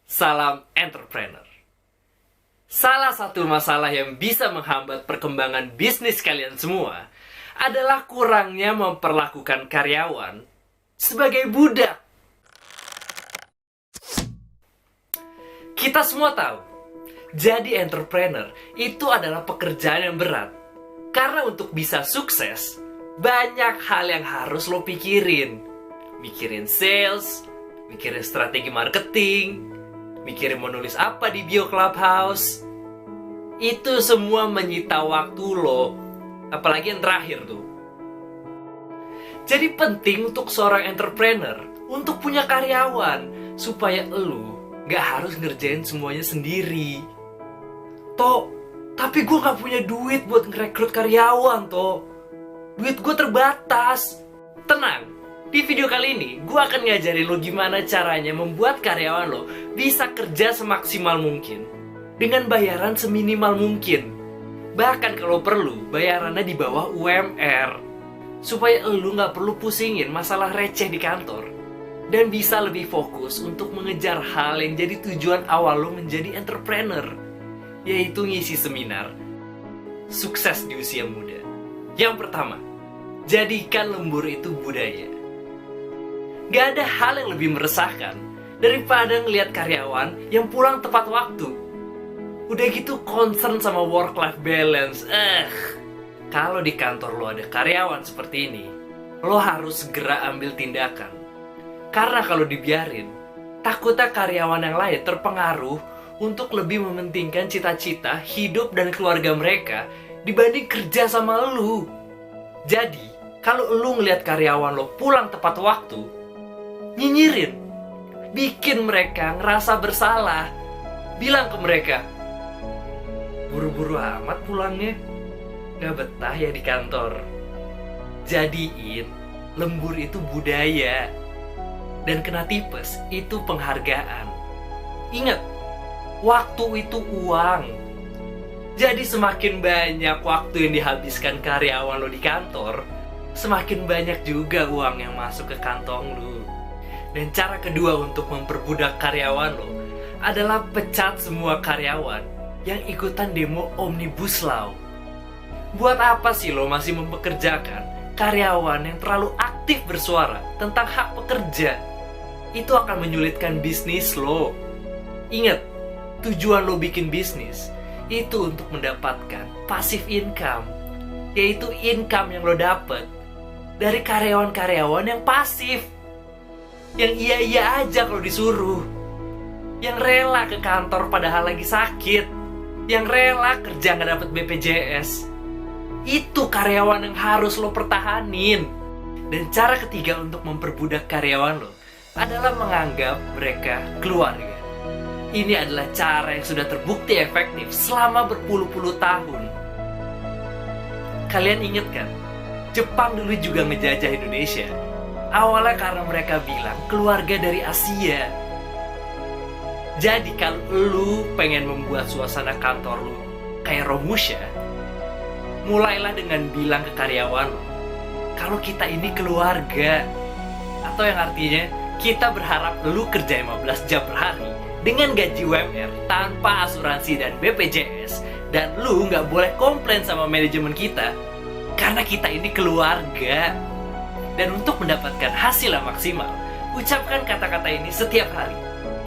Salam entrepreneur. Salah satu masalah yang bisa menghambat perkembangan bisnis kalian semua adalah kurangnya memperlakukan karyawan sebagai budak. Kita semua tahu, jadi entrepreneur itu adalah pekerjaan yang berat. Karena untuk bisa sukses, banyak hal yang harus lo pikirin. Mikirin sales, mikirin strategi marketing, mikirin mau nulis apa di bio Clubhouse. Itu semua menyita waktu lo. Apalagi yang terakhir tuh. Jadi penting untuk seorang entrepreneur untuk punya karyawan, supaya lo gak harus ngerjain semuanya sendiri. Tapi gue gak punya duit buat ngerekrut karyawan, Duit gue terbatas. Tenang, di video kali ini gue akan ngajarin lo gimana caranya membuat karyawan lo bisa kerja semaksimal mungkin dengan bayaran seminimal mungkin. Bahkan kalau perlu, bayarannya di bawah UMR, supaya lo gak perlu pusingin masalah receh di kantor dan bisa lebih fokus untuk mengejar hal yang jadi tujuan awal lo menjadi entrepreneur, yaitu ngisi seminar sukses di usia muda. Yang pertama, jadikan lembur itu budaya. Gak ada hal yang lebih meresahkan daripada ngelihat karyawan yang pulang tepat waktu. Udah gitu concern sama work-life balance. Kalau di kantor lo ada karyawan seperti ini, lo harus segera ambil tindakan. Karena kalau dibiarin, takutnya karyawan yang lain terpengaruh untuk lebih mementingkan cita-cita, hidup, dan keluarga mereka dibanding kerja sama lo. Jadi, kalau lo ngelihat karyawan lo pulang tepat waktu, nyinyirin, bikin mereka ngerasa bersalah. Bilang ke mereka, buru-buru amat pulangnya, gak betah ya di kantor. Jadiin lembur itu budaya, dan kena tipes itu penghargaan. Ingat, waktu itu uang. Jadi semakin banyak waktu yang dihabiskan karyawan lo di kantor, semakin banyak juga uang yang masuk ke kantong lo. Dan cara kedua untuk memperbudak karyawan lo adalah pecat semua karyawan yang ikutan demo Omnibus Law. Buat apa sih lo masih mempekerjakan karyawan yang terlalu aktif bersuara tentang hak pekerja? Itu akan menyulitkan bisnis lo. Ingat, tujuan lo bikin bisnis itu untuk mendapatkan passive income, yaitu income yang lo dapet dari karyawan-karyawan yang pasif, yang iya-iya aja kalau disuruh, yang rela ke kantor padahal lagi sakit, yang rela kerja nggak dapet BPJS. Itu karyawan yang harus lo pertahanin. Dan cara ketiga untuk memperbudak karyawan lo adalah menganggap mereka keluarga. Ini adalah cara yang sudah terbukti efektif selama berpuluh-puluh tahun. Kalian ingat kan? Jepang dulu juga ngejajah Indonesia. Awalnya karena mereka bilang keluarga dari Asia. Jadi kalau lu pengen membuat suasana kantor lu kayak Romusha, mulailah dengan bilang ke karyawan lu, kalau kita ini keluarga. Atau yang artinya, kita berharap lu kerja 15 jam per hari dengan gaji UMR tanpa asuransi dan BPJS, dan lu nggak boleh komplain sama manajemen kita karena kita ini keluarga. Dan untuk mendapatkan hasil yang maksimal, ucapkan kata-kata ini setiap hari.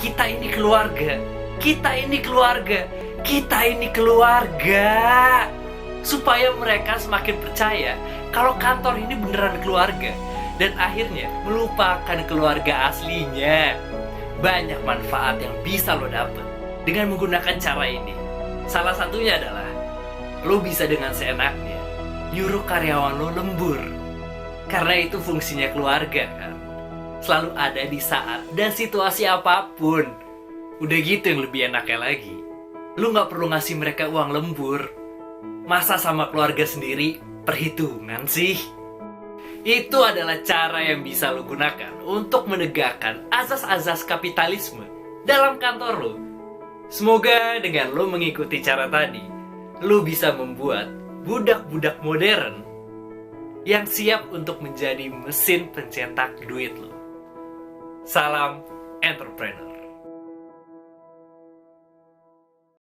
Kita ini keluarga, kita ini keluarga, kita ini keluarga. Supaya mereka semakin percaya kalau kantor ini beneran keluarga, dan akhirnya melupakan keluarga aslinya. Banyak manfaat yang bisa lo dapet dengan menggunakan cara ini. Salah satunya adalah lo bisa dengan seenaknya nyuruh karyawan lo lembur. Karena itu fungsinya keluarga kan, selalu ada di saat dan situasi apapun. Udah gitu yang lebih enaknya lagi, lo gak perlu ngasih mereka uang lembur. Masa sama keluarga sendiri perhitungan sih? Itu adalah cara yang bisa lo gunakan untuk menegakkan azas-azas kapitalisme dalam kantor lo. Semoga dengan lo mengikuti cara tadi, lo bisa membuat budak-budak modern yang siap untuk menjadi mesin pencetak duit lo. Salam entrepreneur.